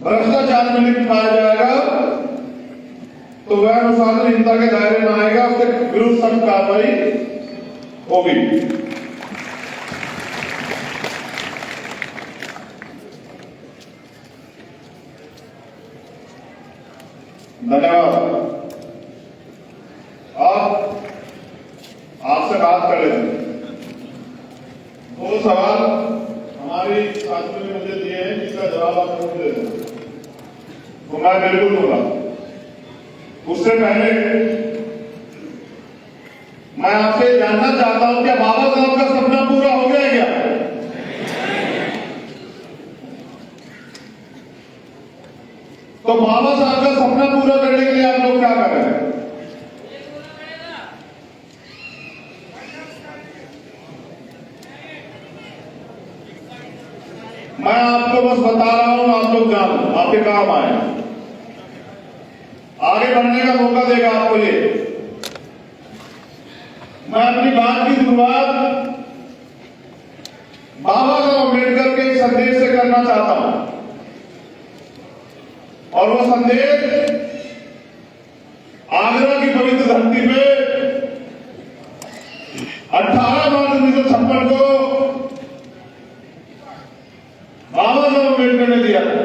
भ्रष्टाचार में लिप्त पाया जाएगा तो वह अनुशासनहीनता के दायरे में आएगा, उसके विरुद्ध सख्त कार्रवाई होगी। धन्यवाद। आपसे बात कर लेते हैं। दो सवाल हमारी साथियों ने मुझे दिए हैं जिसका जवाब आप मुझे दे दें तो मैं बिल्कुल दूंगा। उससे पहले मैं आपसे जानना चाहता हूं क्या बाबा साहब का सपना पूरा हो गया क्या? तो बाबा साहब का सपना पूरा करने के लिए आप लोग क्या कर रहे हैं? मैं आपको बस बता रहा हूं, आप लोग जानो, आपके काम आए, आगे बढ़ने का मौका देगा आपको ये। मैं अपनी बात की शुरुआत बाबा साहब अम्बेडकर के एक संदेश से करना चाहता हूं और वो संदेश आगरा की पवित्र धरती पे 18 मार्च 1956 को बाबा साहब अम्बेडकर ने दिया था।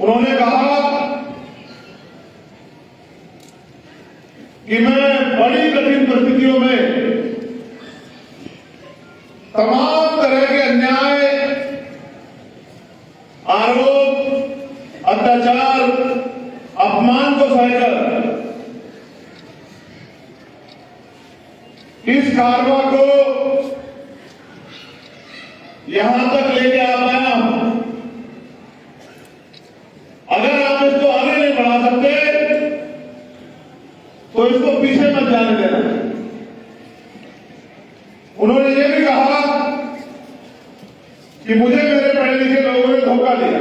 उन्होंने कहा कि मैं बड़ी कठिन परिस्थितियों में तमाम तरह के अन्याय, आरोप, अत्याचार, अपमान को सहकर इस कारवा को यहां तक लेके आ पाया हूं। अगर आप इसको आगे नहीं बढ़ा सकते तो इसको पीछे मत जाने देना। उन्होंने ये भी कहा कि मुझे मेरे पढ़े लिखे लोगों ने धोखा दिया।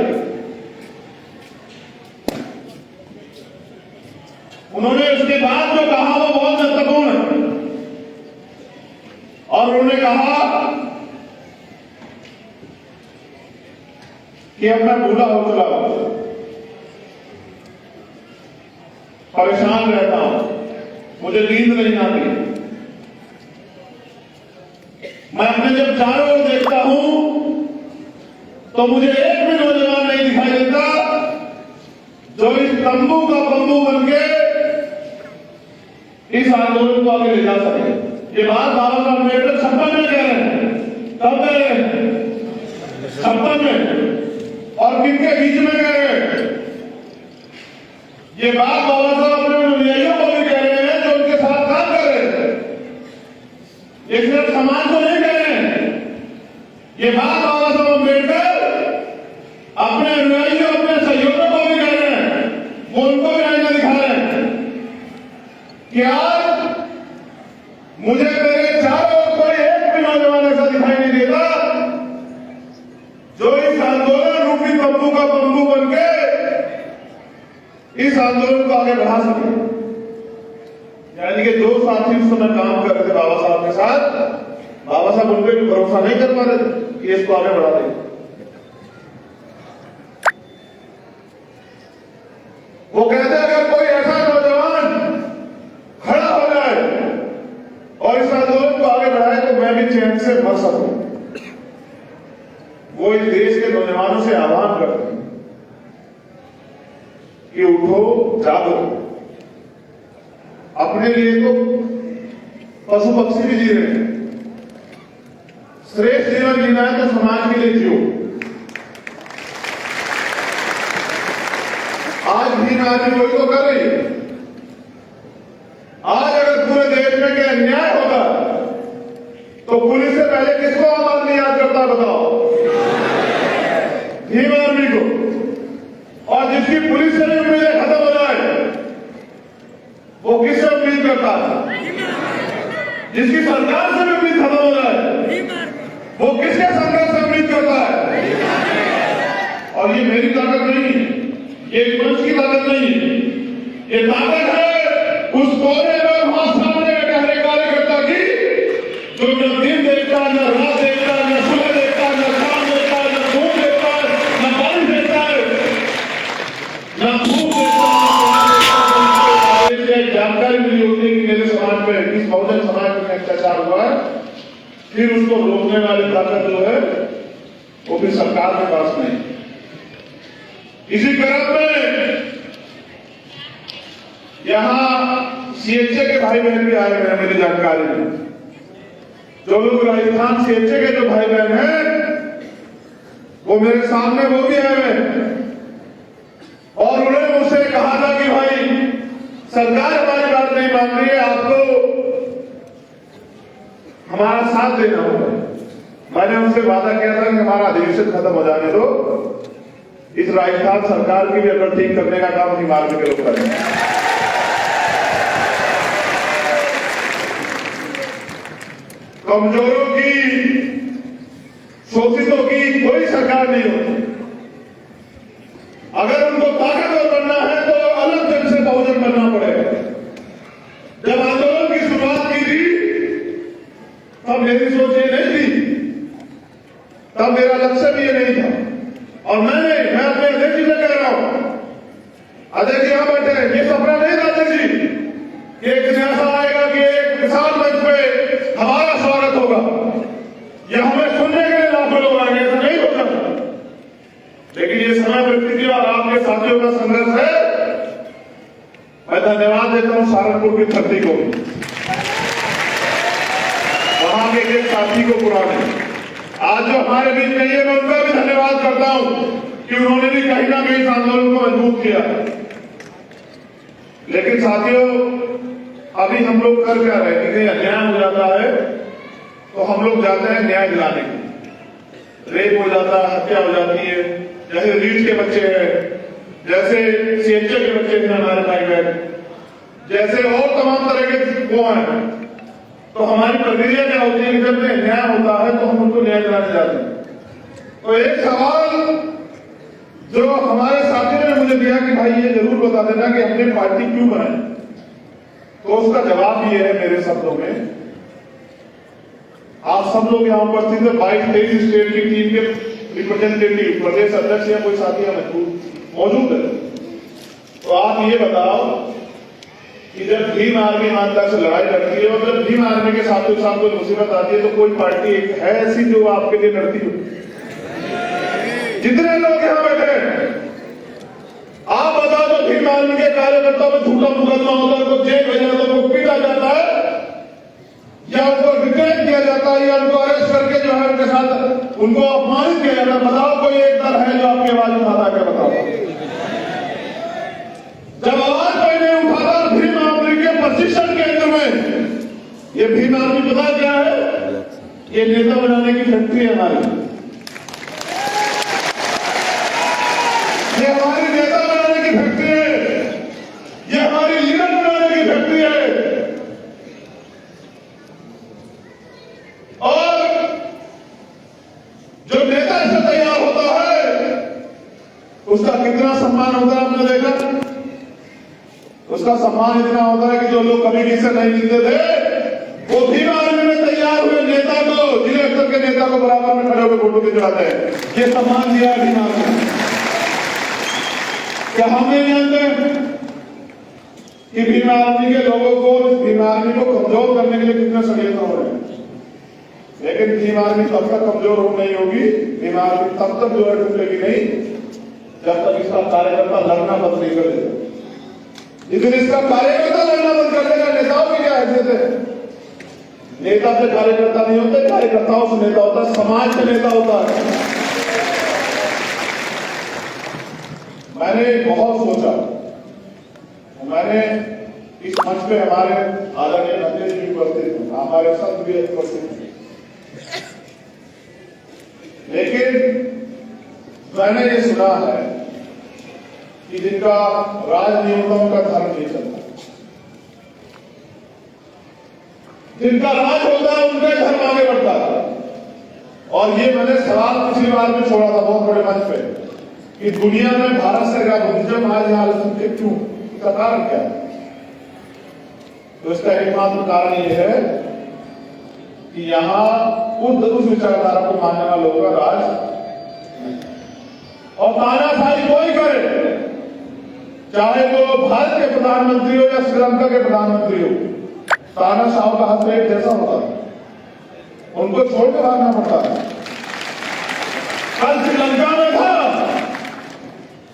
उन्होंने उसके बाद जो कहा वो बहुत महत्वपूर्ण है और उन्होंने कहा कि अब मैं बूढ़ा हो चुका हूं, परेशान रहता हूं, मुझे नींद नहीं आती, मैं अपने जब चारों ओर देखता हूं तो मुझे एक भी नौजवान नहीं दिखाई देता जो इस तंबू का बंबू बनके इस आंदोलन को आगे ले जा सके। ये बात बाबा साहब अम्बेडकर 56 में कह रहे हैं। कब कह रहे हैं? 56 में। और किनके बीच में कह रहे हैं? ये बात बाबा साहब अपने अनुयायियों को भी कह रहे हैं जो उनके साथ काम कर रहे हैं। ये सिर्फ समाज को नहीं कह रहे हैं, ये बात बाबा साहब अम्बेडकर अपने अनुयायियों, अपने सहयोगियों को भी कह रहे हैं। वो उनको भी आईना दिखा रहे हैं कि आज मुझे मेरे चारों ओर कोई एक भी नौजवान ऐसा दिखाई नहीं देता जो इस आंदोलन रूपी तंबू का बंबू बनके इस आंदोलन को आगे बढ़ा सके। यानी कि जो साथी उस समय काम कर रहे थे बाबा साहब के साथ, बाबा साहब उन पर भी भरोसा नहीं कर पा रहे थे कि इसको आगे बढ़ा दें। वो कहते अगर कोई ऐसा नौजवान खड़ा हो जाए और इस आंदोलन को आगे बढ़ाए तो मैं भी चैन से मर सकूं। वो इस देश के नौजवानों से आह्वान करते हैं कि उठो, जागो। अपने लिए तो पशु पक्षी भी जी रहे हैं, श्रेष्ठ जीवन जीना है तो समाज के लिए जियो। आज भी नारी कोई तो कर रही है। आज अगर पूरे देश में क्या अन्याय होगा तो पुलिस से पहले किसको आम आदमी याद करता है बताओ? भीम आर्मी को। और जिसकी पुलिस से भी उम्मीदें खत्म हो जाए वो किससे उम्मीद करता है? जिसकी सरकार से भी उम्मीद खत्म हो जाए वो किसके संघर्ष से उम्मीद करता है? और ये मेरी ताकत नहीं, ये मंच की ताकत नहीं, ये ताकत है उस कोने में वहां सामने गहरे कार्यकर्ता की जो न दिन देखता, न रात देखता, न सुबह देखता, न शाम देखता, भ्रष्टाचार हुआ है, फिर उसको रोकने वाली ताकत जो है वो भी सरकार के पास नहीं। इसी क्रम में यहां सीएचए के भाई बहन भी आए हुए हैं मेरी जानकारी में। जो लोग राजस्थान सीएचए के जो भाई बहन हैं वो मेरे सामने वो भी आए हुए हैं और उन्होंने मुझसे कहा था कि भाई सरकार हमारी बात नहीं मान रही है, आपको हमारा साथ देना होगा। मैंने उनसे वादा किया था कि हमारा अधिवेशन खत्म हो जाने दो, इस राजस्थान सरकार की भी अगर ठीक करने का काम भीम आर्मी के लोग करेंगे। कमजोरों की, शोषितों की कोई सरकार नहीं होती। अगर उनको ताकतवर बनना है तो अलग जन से बहुजन बनना पड़ेगा। जब आंदोलन की शुरुआत की थी तब मेरी सोच ये नहीं थी, तब मेरा लक्ष्य भी ये नहीं था। और मैं अपने अध्यक्ष जी से कह रहा हूं, अध्यक्ष यहां बैठे हैं, ये सपना नहीं था अध्यक्ष जी कि एक दिन ऐसा आएगा कि एक किसान मंच पे हमारा स्वागत होगा या हमें सुनने के लिए लाखों लोग आएंगे, ऐसा नहीं हो सकता। लेकिन ये समय परिस्थिति और आपके साथियों का संघर्ष है। मैं धन्यवाद देता हूं सहारनपुर की धरती को, वहां के एक साथी को पुराने आज जो हमारे बीच में, मैं उनका भी धन्यवाद करता हूं कि उन्होंने भी कहीं ना कहीं इस आंदोलन को मजबूत किया। लेकिन साथियों, अभी हम लोग कर क्या रहे हैं कि अन्याय हो जाता है तो हम लोग जाते हैं न्याय दिलाने के। रेप हो जाता है, हत्या हो जाती है, जैसे रीढ़ के बच्चे हैं, जैसे सीएचए के बच्चे हैं हमारे भाई बहन, जैसे और तमाम तरह के वो हैं। तो हमारी प्रक्रिया क्या होती है कि जब न्याय होता है तो हम उनको न्याय दिलाने जाते हैं। तो एक सवाल जो हमारे साथियों ने मुझे दिया कि भाई ये जरूर बता देना कि हमने पार्टी क्यों बनाई, तो उसका जवाब ये है मेरे शब्दों में। आप सब लोग यहाँ उपस्थित है, 22-23 स्टेट की टीम के रिप्रेजेंटेटिव, प्रदेश अध्यक्ष या कोई साथी मौजूद है। तो आप ये बताओ कि जब भीम आर्मी ईमानदारी से लड़ाई लड़ती है और जब भीम आर्मी के साथियों साथ कोई मुसीबत आती है तो कोई पार्टी है ऐसी जो आपके लिए लड़ती हो? जितने लोग यहाँ बैठे हैं, आप बताओ तो भीम आर्मी के कार्यकर्ताओं में झूठा मुकदमा होता है, उनको जेल भेजा जाता है, उनको पीटा जाता है या उनको डिटेन किया जाता है या उनको अरेस्ट करके जो है उनके साथ उनको अपमानित किया जाता है। बताओ कोई एक दल है जो आपकी आवाज उठाता है? क्या बताओ? जब आवाज कोई नहीं उठाता भीम आर्मी के प्रशिक्षण केंद्र में, ये भीम आर्मी पता क्या है? ये नेता बनाने की फैक्ट्री है हमारी। ये हमारी नेता बनाने की फैक्ट्री है, ये हमारी लीडर बनाने की फैक्ट्री है। और जो नेता इससे तैयार होता है उसका कितना सम्मान होता है आपने देखा? उसका सम्मान इतना होता है कि जो लोग कभी किसी नहीं मिलते थे वो भीम आर्मी में तैयार हुए नेता को, जिले स्तर के नेता को बराबर में खड़े होकर फोटो खिंचवाते हैं। ये सम्मान दिया है भीम आर्मी ने। क्या हम नहीं जानते कि भीम आर्मी के लोगों को, भीम आर्मी को कमजोर करने के लिए कितने षड्यंत्र हो रहे हैं? लेकिन भीम आर्मी तब तक कमजोर हो नहीं होगी, भीम आर्मी तब तक जो है टूटेगी नहीं जब तक इसका कार्यकर्ता लड़ना बंद नहीं कर देगा। जिस दिन इसका कार्यकर्ता लड़ना बंद कर देगा, नेताओं की क्या हैसियत है? नेता से कार्यकर्ता नहीं होते, कार्यकर्ताओं से नेता होता है, समाज से नेता होता है। मैंने बहुत सोचा, मैंने इस मंच पे हमारे आदरणीय अध्यक्ष जी उपस्थित हैं, हमारे संत भी उपस्थित हैं, लेकिन मैंने ये सुना है कि जिनका राजनीतियों का धर्म नहीं चलता, जिनका राज होता है उनका धर्म आगे बढ़ता है। और ये मैंने सवाल पिछली बार में छोड़ा था बहुत बड़े मंच पे कि दुनिया में भारत से क्या बुद्धिज्म आज यहाँ सुनते क्यों, इसका कारण क्या है? तो इसका एकमात्र कारण ये है कि यहाँ उस विचारधारा को मानने वाले लोगों का राज, और तानाशाही कोई करे, चाहे वो भारत के प्रधानमंत्री हो या श्रीलंका के प्रधानमंत्री हो, तानाशाह का हाथ एक जैसा होता है, उनको छोड़ के भागना पड़ता है। कल श्रीलंका में था,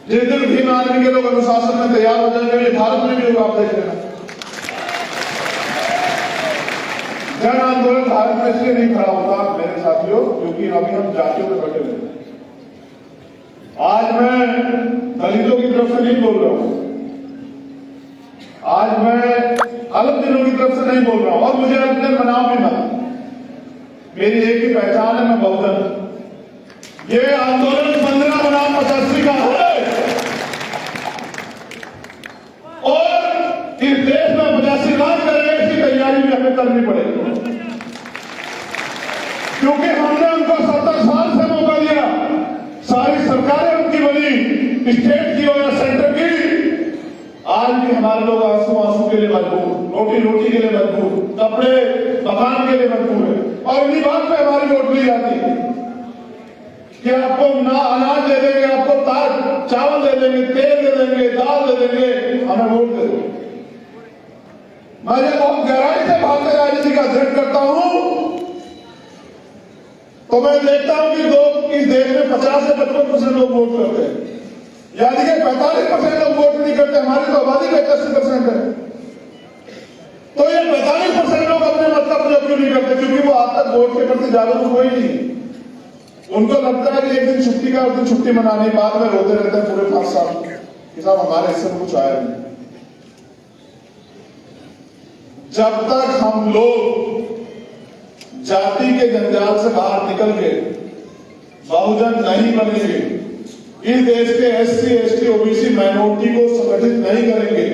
जिस दिन भीम आर्मी के लोग अनुशासन में तैयार हो जाएंगे, ये भारत में भी होगा, आप देख लेना। जन आंदोलन भारत में इसलिए नहीं खड़ा होता मेरे साथियों, क्योंकि अभी हम जातियों में बैठे हुए हैं। आज मैं दलितों की तरफ से नहीं बोल रहा हूं, आज मैं अलग दिनों की तरफ से नहीं बोल रहा हूं, और मुझे अपने मनाओ भी मत। मेरी एक ही पहचान है, मैं बहुजन। ये आंदोलन 15 बनाम 85 का है, और इस देश में 85 लाख करेंगे, इसकी तैयारी भी हमें करनी पड़ेगी, क्योंकि हमने उनको 70 साल से मौका दिया। सारी सरकारें उनकी बनी, स्टेट की और सेंटर की। आज भी हमारे लोग आंसू आंसू के लिए मजबूर, रोटी रोटी के लिए मजबूर, कपड़े मकान के लिए मजबूर है, और इन्हीं बात पे हमारी वोट ली जाती है कि आपको ना अनाज दे देंगे, आपको चावल दे देंगे, तेल दे देंगे, दाल दे देंगे, हमें वोट दे दो। मैं बहुत गहराई से भारतीय राजनीति का अध्ययन करता हूं, तो मैं देखता हूं कि इस देश में 50 से 55% लोग वोट करते हैं, यानी कि 45% लोग वोट नहीं करते। हमारी तो आबादी 85% है, तो ये 45% लोग अपने मत का प्रयोग क्यों नहीं करते? क्योंकि वो आज तक वोट के प्रति जागरूक हुए ही नहीं। उनको लगता है कि एक दिन छुट्टी का, उस दिन छुट्टी मनाने, बाद में रोते रहते हैं पूरे 5 साल कि साहब हमारे हिस्से में कुछ आया नहीं। जब तक हम लोग जाति के जंजाल से बाहर निकल के बहुजन नहीं बनेंगे, इस देश के एससी, एसटी, ओबीसी माइनॉरिटी को संगठित नहीं करेंगे,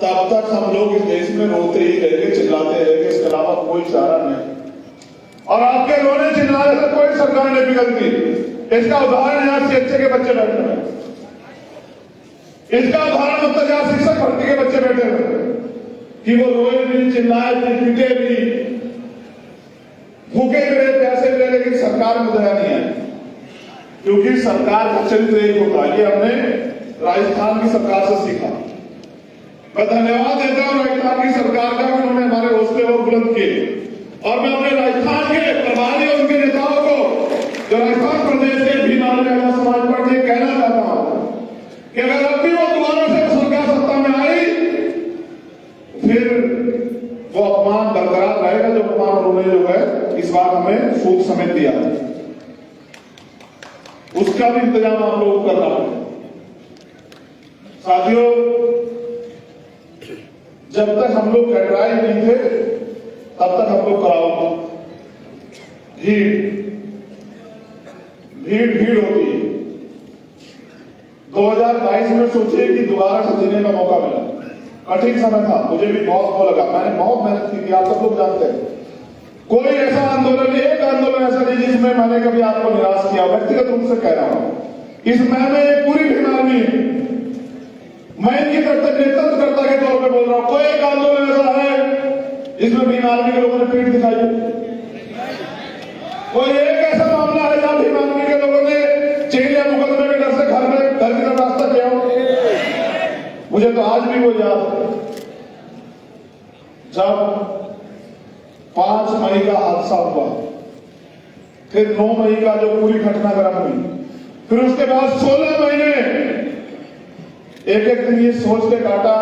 तब तक हम लोग इस देश में रोते ही रहेंगे, चिल्लाते रहेंगे, इसके अलावा कोई चारा नहीं। और आपके रोने चिल्लाने से कोई सरकार नहीं बिगड़ती। इसका उदाहरण यहाँ सीएचए के बच्चे बैठे हुए, इसका उदाहरण उत्तर जहां शिक्षक भर्ती के बच्चे बैठे हुए कि वो रोए भी, चिल्लाए भी, पीटे भी, भूखे भी रहे, प्यासे भी रहे, लेकिन सरकार में दया नहीं आई, क्योंकि सरकार का चरित्र एक होता है। ये हमने राजस्थान की सरकार से सीखा। मैं धन्यवाद देता हूं राजस्थान की सरकार का, उन्होंने हमारे हौसले और बुलंद किए, और मैं अपने राजस्थान के प्रभारी और उनके नेताओं को, जो राजस्थान प्रदेश के भीम आर्मी महिला समाज पार्टी, कहना चाहता हूं कि अगर अब भी वो दोबारा से सरकार सत्ता में आई, फिर वो अपमान बरकरार रहेगा, जो अपमान उन्होंने जो है इस बार हमें सूद समेत दिया, उसका भी इंतजाम आप लोग कर रहा है। साथियों, जब तक हम लोग कैटराई नहीं थे, तब तक हम लोग कराओ भीड़ होती है। 2022 में सोचिए कि दोबारा से जीने का मौका मिला, कठिन समय था, मुझे भी बहुत वो लगा, मैंने बहुत मेहनत की थी, आप सब लोग जानते हैं। कोई ऐसा आंदोलन, एक आंदोलन ऐसा नहीं जिसमें मैंने कभी आपको निराश किया, व्यक्तिगत रूप से कह रहा हूं। इस में पूरी भीम आर्मी, मैं इनकी नेतृत्वकर्ता के तौर पर बोल रहा हूं, कोई एक आंदोलन ऐसा है जिसमें भीम आर्मी के लोगों ने पीठ दिखाई? कोई एक ऐसा मामला है जहां भीम आर्मी के लोगों ने जेल या मुकदमे के डर से घर की तरफ रास्ता किया हो? मुझे तो आज भी वो याद है, जब 5 मई का हादसा हुआ, फिर 9 मई का जो पूरी घटनाक्रम हुई, फिर उसके बाद 16 महीने एक एक दिन ये सोच के काटा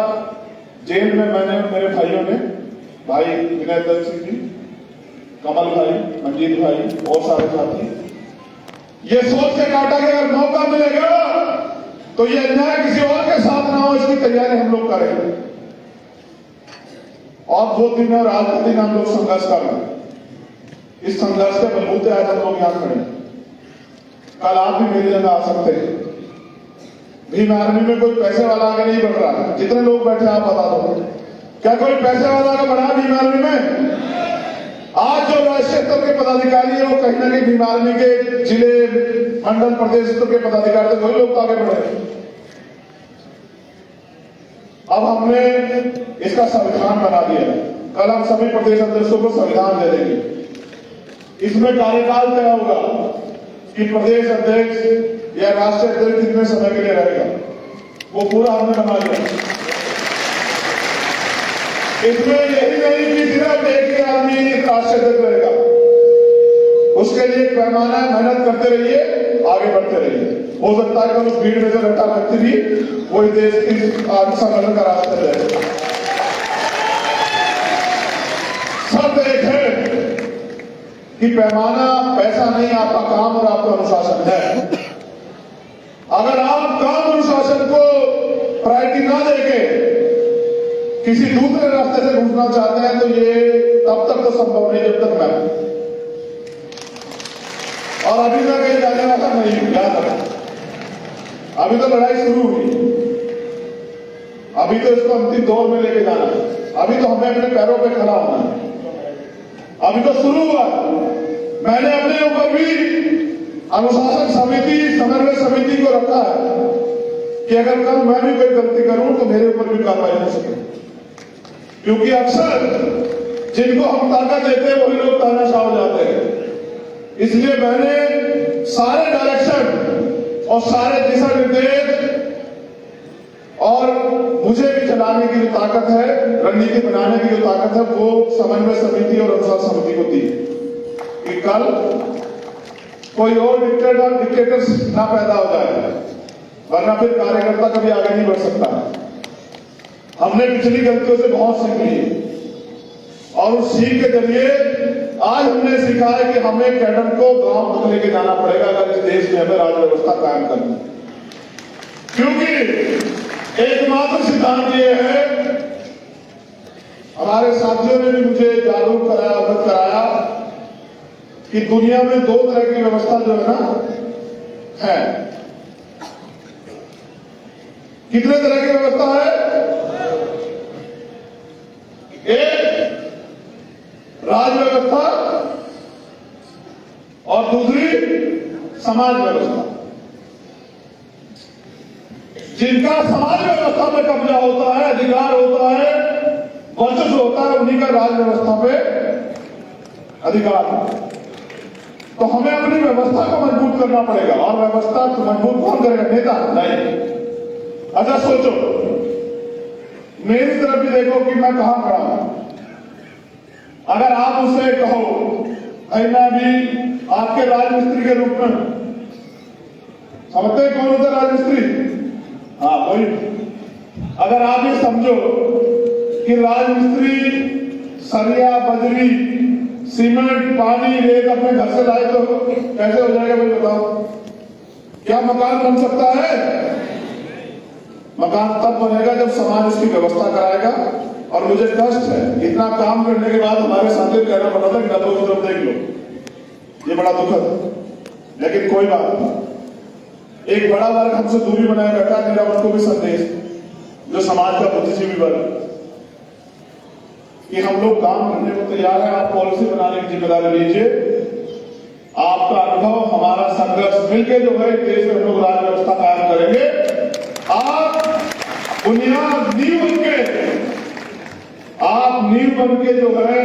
जेल में, मैंने, मेरे भाइयों ने, भाई विनय दत्त सिंह जी, कमल भाई, मंजीत भाई और सारे साथी, ये सोच के काटा कि अगर मौका मिलेगा तो ये अन्याय किसी और के साथ ना हो, इसकी तैयारी हम लोग करेंगे। और 2 दिन और आज का दिन हम लोग संघर्ष कर रहे हैं। इस संघर्ष के बलबूते आज हम लोग यहां खड़े हैं। कल आप भी मेरी जगह आ सकते हैं। भीम आर्मी में कोई पैसे वाला आगे नहीं बढ़ रहा है। जितने लोग बैठे आप बता दो, क्या कोई पैसे वाला आगे बढ़ा भीम आर्मी में? आज जो राष्ट्रीय स्तर के पदाधिकारी है वो कहीं ना कहीं भीम आर्मी के जिले, मंडल, प्रदेश स्तर के पदाधिकारी थे, वही लोग आगे बढ़े। अब हमने इसका संविधान बना दिया। कल हम सभी प्रदेश अध्यक्षों को संविधान दे देंगे। इसमें कार्यकाल तय होगा कि प्रदेश अध्यक्ष या राष्ट्रीय अध्यक्ष कितने समय के लिए रहेगा, वो पूरा हमने बना लिया। इसमें यही नहीं कि सिर्फ एक ही आदमी राष्ट्रीय अध्यक्ष रहेगा, उसके लिए एक पैमाना है, मेहनत करते रहिए, आगे बढ़ते रहिए। हो सकता है कि उस भीड़ में जो रहता व्यक्ति भी वही देश की संगठन का रास्ता जाए। शर्त एक है कि पैमाना पैसा नहीं, आपका काम और आपका अनुशासन है। अगर आप काम अनुशासन को प्रायोरिटी ना देके किसी दूसरे रास्ते से घुसना चाहते हैं तो ये तब तक तो संभव नहीं जब तक मैं, और अभी मैं कहीं जाने वाला नहीं हूं, याद रखना। अभी तो लड़ाई शुरू हुई, अभी तो इसको अंतिम दौर में लेके जाना है, अभी तो हमें अपने पैरों पे खड़ा होना है, अभी तो शुरू हुआ। मैंने अपने ऊपर भी अनुशासन समिति, समन्वय समिति को रखा है कि अगर कल मैं भी कोई गलती करूं तो मेरे ऊपर भी कार्रवाई हो सके, क्योंकि अक्सर जिनको हम ताकत देते हैं वही लोग तानाशाह हो जाते हैं। इसलिए मैंने सारे डायरेक्शन और सारे दिशा निर्देश और मुझे भी चलाने की जो ताकत है, रणनीति बनाने की जो ताकत है, वो समन्वय समिति और अनुशासन समिति को दी कि कल कोई और डिक्टेटर्स ना पैदा हो जाए, वरना फिर कार्यकर्ता कभी आगे नहीं बढ़ सकता है। हमने पिछली गलतियों से बहुत सीख ली और उस सीख के जरिए आज हमने सीखा है कि हमें कैडर को गांव तक लेके जाना पड़ेगा अगर इस देश में हमें राज्य व्यवस्था कायम करनी, क्योंकि एकमात्र सिद्धांत ये है, हमारे साथियों ने भी मुझे जागरूक कराया, अवगत कराया कि दुनिया में दो तरह की व्यवस्था जो है ना है। कितने तरह की व्यवस्था है? एक राज व्यवस्था और दूसरी समाज व्यवस्था। जिनका समाज व्यवस्था में कब्जा होता है, अधिकार होता है, वर्चस्व होता है, उन्हीं का राज व्यवस्था पे अधिकार है। तो हमें अपनी व्यवस्था को मजबूत करना पड़ेगा, और व्यवस्था को मजबूत कौन करेगा? नेता नहीं। अच्छा सोचो, मेरी तरफ भी देखो कि मैं कहां खड़ा हूं। अगर आप उससे कहो भाई मैं भी आपके राजमिस्त्री के रूप में, समझते हैं कौन होता है राजमिस्त्री? हाँ वही। अगर आप ये समझो कि राजमिस्त्री सरिया, बजरी, सीमेंट, पानी, रेत अपने घर से लाए तो कैसे हो जाएगा भाई बताओ? क्या मकान बन सकता है? मकान तब बनेगा जब समाज उसकी व्यवस्था कराएगा। और मुझे कष्ट है, इतना काम करने के बाद हमारे साथी कहना पड़ा था कि डब्बों की तरफ देख लो, ये बड़ा दुखद है। लेकिन कोई बात नहीं, एक बड़ा वर्ग हमसे दूरी बनाए बैठा, मेरा उनको भी संदेश जो समाज का बुद्धिजीवी वर्ग, कि हम लोग काम करने को तैयार है, आप पॉलिसी बनाने की जिम्मेदारी लीजिए। आपका अनुभव, हमारा संघर्ष मिलकर जो है देश में हम लोग राज्य व्यवस्था कायम करेंगे। आप बुनियाद नींव बन के जो है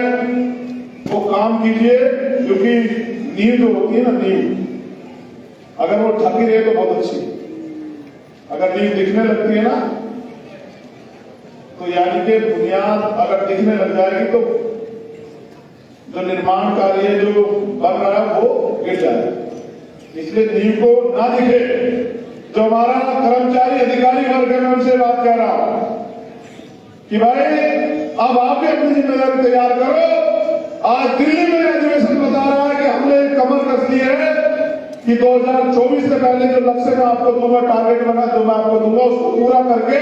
वो काम कीजिए, क्योंकि नींव जो होती है ना, नींव अगर वो ढकी रहे तो बहुत अच्छी, अगर नींव दिखने लगती है ना तो यानी कि बुनियाद अगर दिखने लग जाएगी तो जो निर्माण कार्य जो बन रहा है वो गिर जाएगा। इसलिए नींव को ना दिखे। जो हमारा कर्मचारी अधिकारी वर्ग है, मैं उनसे बात कह रहा हूं कि भाई अब आप भी अपनी जिम्मेदारी तैयार करो। आज दिल्ली में अधिवेशन बता रहा है कि हमने कमर कस ली है कि 2024 से पहले जो लक्ष्य मैं आपको दूंगा, टारगेट बना जो मैं आपको दूंगा, उसको पूरा करके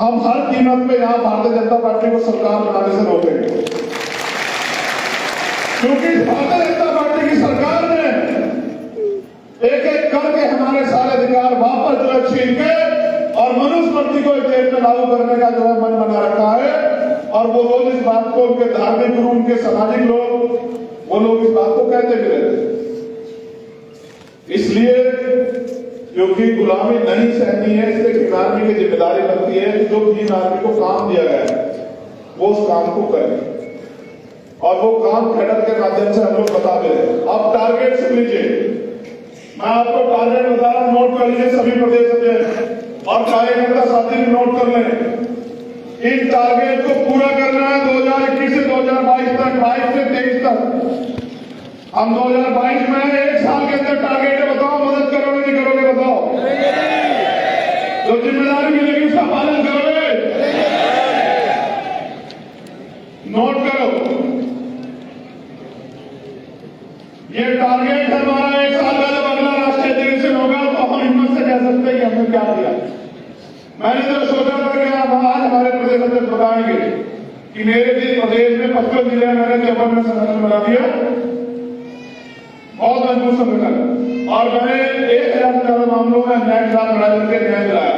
हम हर कीमत पे यहां भारतीय जनता पार्टी को सरकार बनाने से रोकेंगे। क्योंकि भारतीय जनता पार्टी की सरकार ने एक एक करके हमारे सारे अधिकार वापस जो है छीन के और मनुस्मृति को देश में लागू करने का जो है मन बना रखा है। और वो लोग इस बात को, उनके धार्मिक गुरु, उनके सामाजिक लोग, वो लोग इस बात को कहते भी रहते। इसलिए क्योंकि गुलामी नहीं सहनी है, इसलिए किन आर्मी की जिम्मेदारी बनती है कि जो किन आर्मी को काम दिया गया है वो उस काम को करे, और वो काम कैडर के माध्यम से हम लोग बता दे रहे हैं। आप टारगेट सुन लीजिए, मैं आपको टारगेट बता रहा हूं, नोट कर लीजिए सभी प्रदेश अध्यक्ष और कार्यकर्ता साथी भी नोट कर लें। इन टारगेट को पूरा करना है 2021 से 2022 तक, 22 से 23 तक। हम 2022 में एक साल के अंदर टारगेट है, बताओ मदद करोगे नहीं करोगे? बताओ। जो जिम्मेदारी मिलेगी उसका पालन करोगे? नोट करो, ये टारगेट हमारा एक साल का जब अगला राष्ट्रीय अधिवेशन होगा तो हम हिम्मत से कह सकते हैं कि हमने क्या किया। मैंने तो सोचा था कि आप आज हमारे प्रदेश अध्यक्ष बताएंगे कि मेरे दिन प्रदेश में 25 जिले मैंने जबरदस्त संगठन बना दिया, बहुत मजबूत संगठन, और मैंने 1000 से ज्यादा मामलों में न्याय खिलाफ लड़ा करके न्याय दिलाया।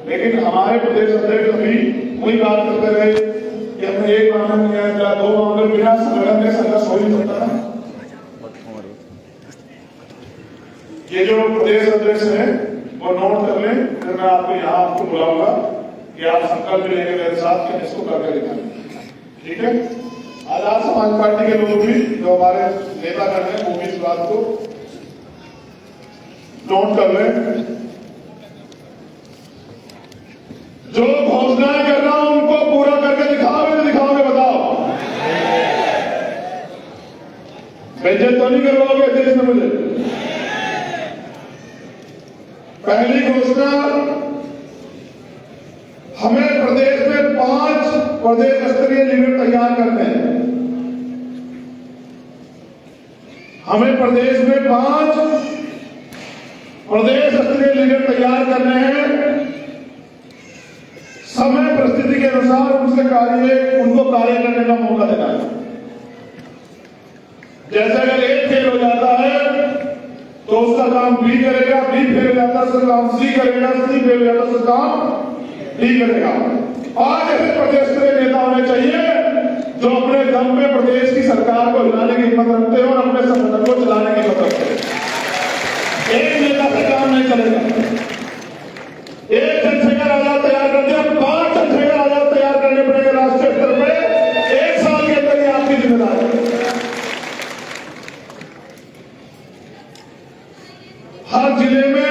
लेकिन हमारे प्रदेश अध्यक्ष अभी वही बात करते रहे कि हमने एक मामले में न्याय दिला, 2 मामले बिना संगठन के संघर्ष हो ही सकता है। ये जो प्रदेश अध्यक्ष है वो नोट कर लें, फिर मैं आपको यहाँ आपको बुलाऊंगा कि आप संकल्प लेंगे मेरे साथ कि इसको करके दिखाएं, ठीक है? आजाद समाज पार्टी के लोग भी जो हमारे नेता कर रहे हैं वो भी इस बात को नोट कर लें। जो घोषणाएं कर रहा हूं उनको पूरा करके दिखाओगे तो दिखाओगे? बताओ। बेइज्जत तो नहीं करवाओगे देश में मुझे? पहली घोषणा, हमें प्रदेश में 5 प्रदेश स्तरीय लीडर तैयार करने हैं। हमें प्रदेश में 5 प्रदेश स्तरीय लीडर तैयार करने हैं। समय परिस्थिति के अनुसार उनको कार्य करने का मौका देना है। जैसे अगर एक फेल हो जाता है तो उसका काम बी करेगा, बी फेल हो जाता है उसका काम सी करेगा, सी फेल हो जाता है उसका काम डी करेगा। 5 ऐसे प्रदेश स्तरीय नेता होने चाहिए जो अपने दम पे प्रदेश की सरकार को हिलाने की हिम्मत रखते हैं और अपने संगठन को चलाने की हिम्मत रखते हैं। एक नेता से काम नहीं चलेगा। एक चंद्रशेखर आजाद तैयार कर दिया, 5 चंद्रशेखर आजाद तैयार करने पड़ेंगे राष्ट्रीय स्तर पे। 1 साल के अंदर ये आपकी जिम्मेदारी है। हर जिले में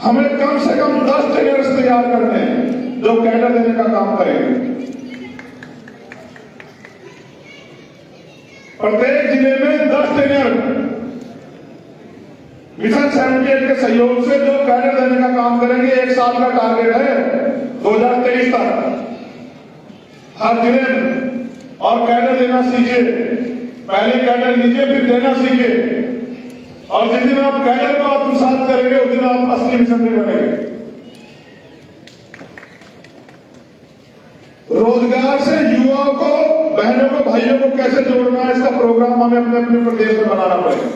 हमें कम से कम 10 ट्रेनर्स तैयार करने हैं जो कैडर देने का काम करेंगे। प्रत्येक जिले में 10 ट्रेनर मिशन 78 के सहयोग से जो कैडर देने का काम करेंगे। 1 साल का टारगेट है 2023 तक हर जिले में। और कैडर देना सीखिए, पहले कैडर लीजिए फिर देना सीखिए। और जिस दिन आप कैडर को आत्मसात करेंगे उस दिन आप असली मिशनरी बनेंगे। रोजगार से युवाओं को, बहनों को, भाइयों को कैसे जोड़ना है, इसका प्रोग्राम हमें अपने अपने प्रदेश में बनाना पड़ेगा।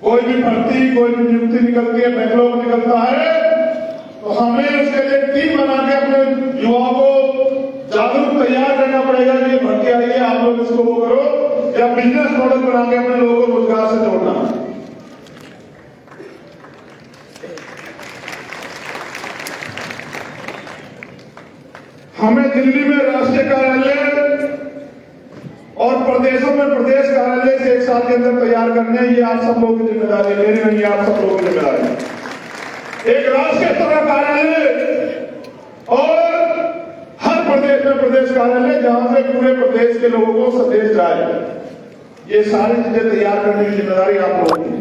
कोई भी भर्ती, कोई भी नियुक्ति निकलती है, बैंगलोर में निकलता है, तो हमें उसके लिए टीम बना के अपने युवाओं को जागरूक तैयार करना पड़ेगा कि ये भर्ती आई है, आप लोग इसको वो करो, या बिजनेस मॉडल बना के अपने लोगों को रोजगार से जोड़ना। हमें दिल्ली में राष्ट्रीय कार्यालय और प्रदेशों में प्रदेश कार्यालय से 1 साल के अंदर तैयार करने हैं। ये आप सब लोगों की जिम्मेदारी, मेरी नहीं, आप सब लोगों की जिम्मेदारी है। एक राष्ट्रीय स्तर का कार्यालय और हर प्रदेश में प्रदेश कार्यालय जहां से पूरे प्रदेश के लोगों को संदेश जाए। ये सारी चीजें तैयार करने की जिम्मेदारी आप लोगों की है।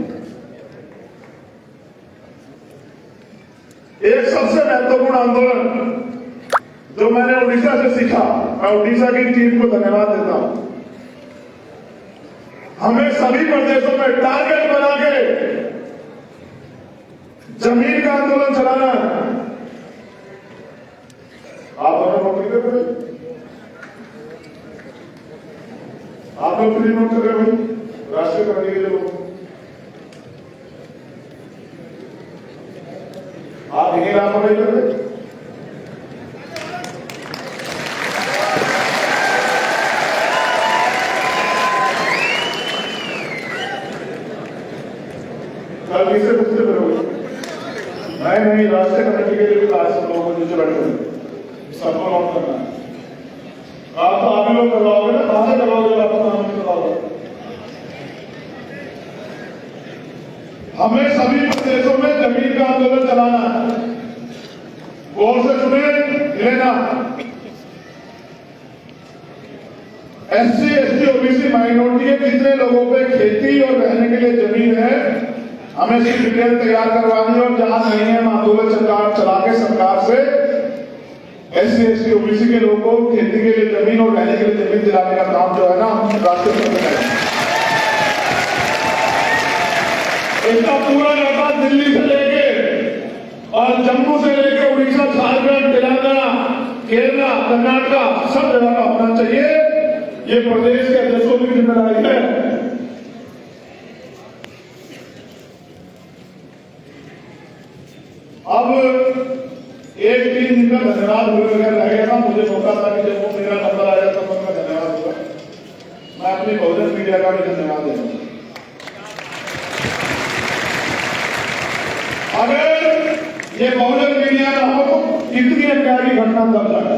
एक सबसे महत्वपूर्ण आंदोलन जो मैंने उड़ीसा से सीखा, मैं उड़ीसा की टीम को धन्यवाद देता हूं। हमें सभी प्रदेशों में टारगेट बना के जमीन का आंदोलन चलाना है। आप दोनों नोट कर रहे हो, आप लोग फ्री नोट कर रहे हो राष्ट्रीय करने के लिए लोग, आप यही लापरवाही कर रहे। कल किससे पूछते करोगे? नहीं, राष्ट्रीय कमेटी के लिए भी कहा सब लोगों को नीचे बैठे सबको नोट करना है। आप तो आप ही लोग करवाओगे ना, कहां से करवाओगे? आप नाम नहीं करवाओगे। हमें सभी प्रदेशों में जमीन का आंदोलन चलाना है। गौर से सुने लेना। SC, ST, OBC माइनॉरिटी के कितने लोगों पे खेती और रहने के लिए जमीन है, हमें इसकी डिटेल तैयार करवानी है। और जहां नहीं है, हम आंदोलन चला के सरकार से SC, ST, OBC के लोगों को खेती के लिए जमीन और रहने के लिए जमीन दिलाने का काम जो है ना, हम राष्ट्रीय स्तर पर करेंगे। इसका पूरा डाटा दिल्ली से लेके और जम्मू से लेके उड़ीसा, झारखंड, तेलंगाना, केरला, कर्नाटका सब जगह का होना चाहिए। ये प्रदेश के अध्यक्षों की जिम्मेदारी है। अब एक दिन जिनका धन्यवाद रहेगा, मुझे मौका था कि जब वो मेरा नंबर आया तो उनका धन्यवाद होगा। मैं अपनी बहुजन मीडिया का भी धन्यवाद देता हूं। अगर ये बहुजन मीडिया ना हो तो कितनी प्यारी घटना दब जाए,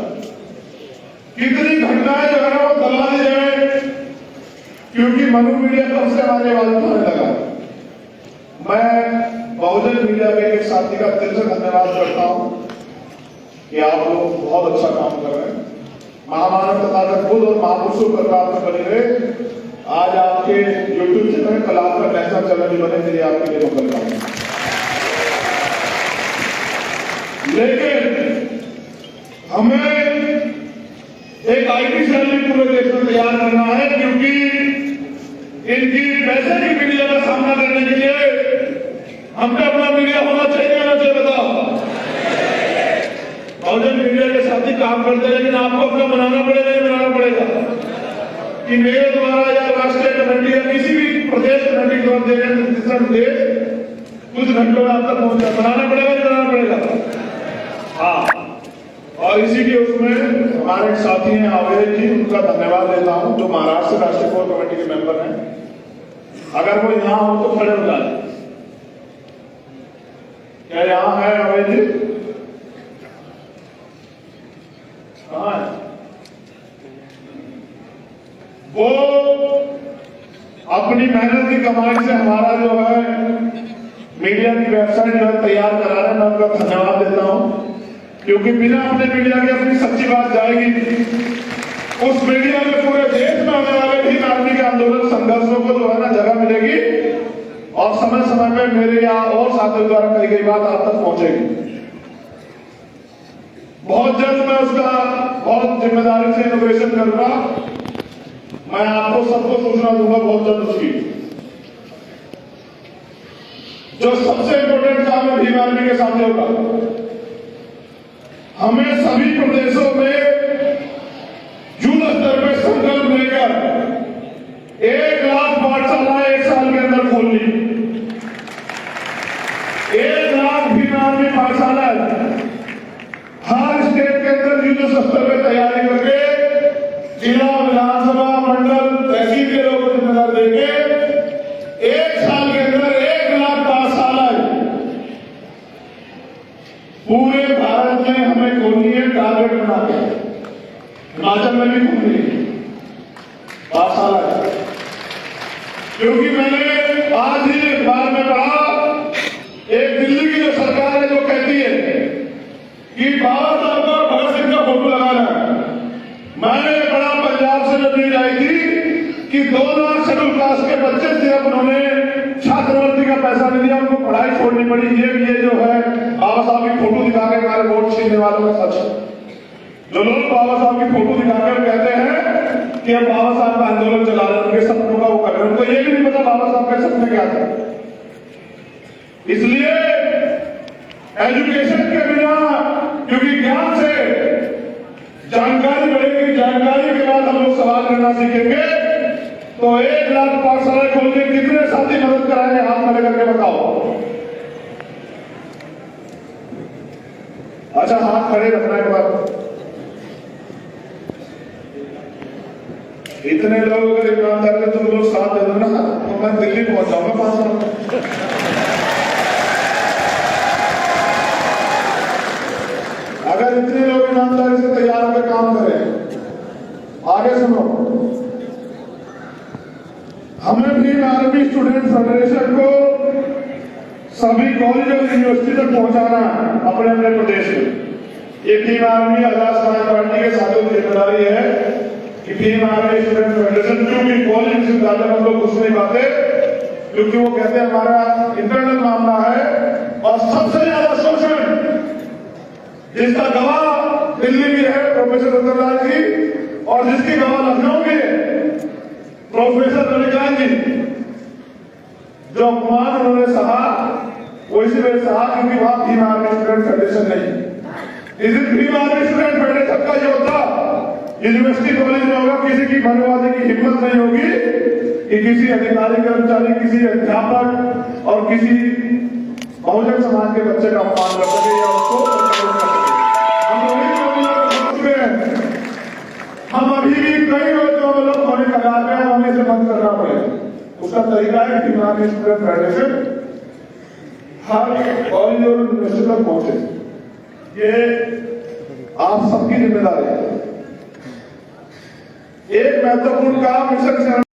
कितनी घटनाएं जो है ना वो दबा दी जाए, क्योंकि मनु मीडिया कब से हमारे आवाज उठाने लगा। मैं बहुजन मीडिया के एक साथी का दिल से धन्यवाद करता हूं कि आप लोग बहुत अच्छा काम कर रहे हैं। महामानव तथा खुद और महापुरुषों पर प्राप्त बने रहे। आज आपके यूट्यूब चैनल, कल आपका नेशनल चैनल भी बने, मेरी आपके लिए शुभकामनाएं। लेकिन हमें एक IT सेल भी पूरे देश में तैयार करना है, क्योंकि इनकी पैसे की मीडिया का सामना करने के लिए हमने अपना मीडिया होना चाहिए, होना चाहिए। बताओ, बहुजन मीडिया के साथी काम करते हैं, लेकिन आपको अपना बनाना पड़ेगा, नहीं बनाना पड़ेगा कि मेरे द्वारा या राष्ट्रीय कमेटी या किसी भी प्रदेश कमेटी द्वारा दिशा निर्देश कुछ घंटों में आप तक पहुंचा, बनाना पड़ेगा, नहीं बनाना पड़ेगा। हाँ, और इसी के उसमें हमारे एक साथी हैं आवेश जी, उनका धन्यवाद देता हूं, जो महाराष्ट्र राष्ट्रीय कोर कमेटी के मेंबर हैं। अगर वो यहां हो तो खड़े हो जाए। क्या यहां है आवेश जी? कहां है वो? अपनी मेहनत की कमाई से हमारा जो है मीडिया की वेबसाइट जो है तैयार करा रहे हैं। मैं उनका धन्यवाद देता हूं, क्योंकि बिना अपने मीडिया के अपनी सच्ची बात जाएगी। उस मीडिया में पूरे देश में आने वाले भी नागरिक आंदोलन संघर्षों को जो है ना जगह मिलेगी, और समय समय में मेरे यहाँ और साथियों द्वारा कही गई बात आप तक पहुंचेगी। बहुत जल्द मैं उसका बहुत जिम्मेदारी से इनोवेशन करूंगा। मैं आपको सबको सूचना दूंगा बहुत जल्द उसकी। जो सबसे इंपोर्टेंट काम है भीम आर्मी के साथियों का, हमें सभी प्रदेशों में युद्ध स्तर पर संकल्प लेकर 1 लाख पाठशालाएं 1 साल के अंदर खोलनी। 1 लाख भीम आर्मी पाठशाला हर स्टेट के अंदर युद्ध स्तर पर तैयारी करके जिला, विधानसभा, मंडल, तहसील के लोगों को जिम्मेदार देके 1 साल के अंदर 1 लाख पाठशालाएं पूरे भारत में हमें खोलनी है। टारगेट बना के हिमाचल में भी खोलनी है पाठशाला, क्योंकि मैंने आज ही अखबार में पढ़ा, एक दिल्ली की जो सरकार है जो कहती है कि बाबा साहब का भगत सिंह का फोटो लगाना है। मैंने पढ़ा पंजाब से जब न्यूज आई थी कि 2 लाख शेड्यूल कास्ट के बच्चे सिर्फ उन्होंने छात्रवृत्ति का पैसा नहीं दिया, उनको पढ़ाई छोड़नी पड़ी। ये जो है बाबा साहब की फोटो दिखा के हमारे वोट छीनने वालों का सच है। जो लोग बाबा साहब की फोटो दिखाकर कहते हैं कि हम बाबा साहब का आंदोलन चला रहे हैं, उनके सपनों का वो कर रहे हैं, उनको ये भी नहीं पता बाबा साहब के सपने क्या थे। इसलिए एजुकेशन के बिना, क्योंकि ज्ञान से जानकारी बढ़ेगी, जानकारी के बाद हम लोग सवाल करना सीखेंगे। तो 1 लाख पाठशाला खोलने कितने साथी मदद कराएंगे? हाथ खड़े करके बताओ। अच्छा, हाथ खड़े रखने के बाद इतने लोग अगर ईमानदार में तुम लोग साथ दे दो ना, तो मैं दिल्ली पहुंच जाऊंगा 5 साल में। अगर इतने लोग ईमानदारी से तैयार होकर काम करें। आगे सुनो, हमें भीम आर्मी स्टूडेंट फेडरेशन को सभी कॉलेज और यूनिवर्सिटी तक पहुंचाना है अपने अपने प्रदेश में। ये भीम आर्मी आजाद समाज पार्टी के साथियों की जिम्मेदारी है कि भीम आर्मी स्टूडेंट फेडरेशन क्योंकि कॉलेज विश्वविद्यालय में हम लोग घुस नहीं पाते, क्योंकि वो कहते हैं हमारा इंटरनल मामला है। और सबसे ज्यादा शोषण जिसका गवाह दिल्ली में है प्रोफेसर रतनलाल जी, और जिसकी गवाह लखनऊ में है प्रोफेसर रविकांत जी, जो अपमान उन्होंने सहा वो इसलिए सहा क्योंकि वहां भीम आर्मी स्टूडेंट फेडरेशन नहीं। इस भीम आर्मी स्टूडेंट फेडरेशन का योद्धा यूनिवर्सिटी कॉलेज में होगा, किसी की मनवादी की हिम्मत नहीं होगी कि किसी अधिकारी कर्मचारी, किसी अध्यापक और किसी बहुजन समाज के बच्चे का अपमान कर सके या उसको हम अभी भी कई रोजों में लोग होने लगा रहे हैं, हमें इसे बंद करना पड़ेगा। उसका तरीका है कि भीम आर्मी स्टूडेंट फेडरेशन हर कॉलेज और यूनिवर्सिटी तक पहुंचे। ये आप सबकी जिम्मेदारी है। एक महत्वपूर्ण काम मिशन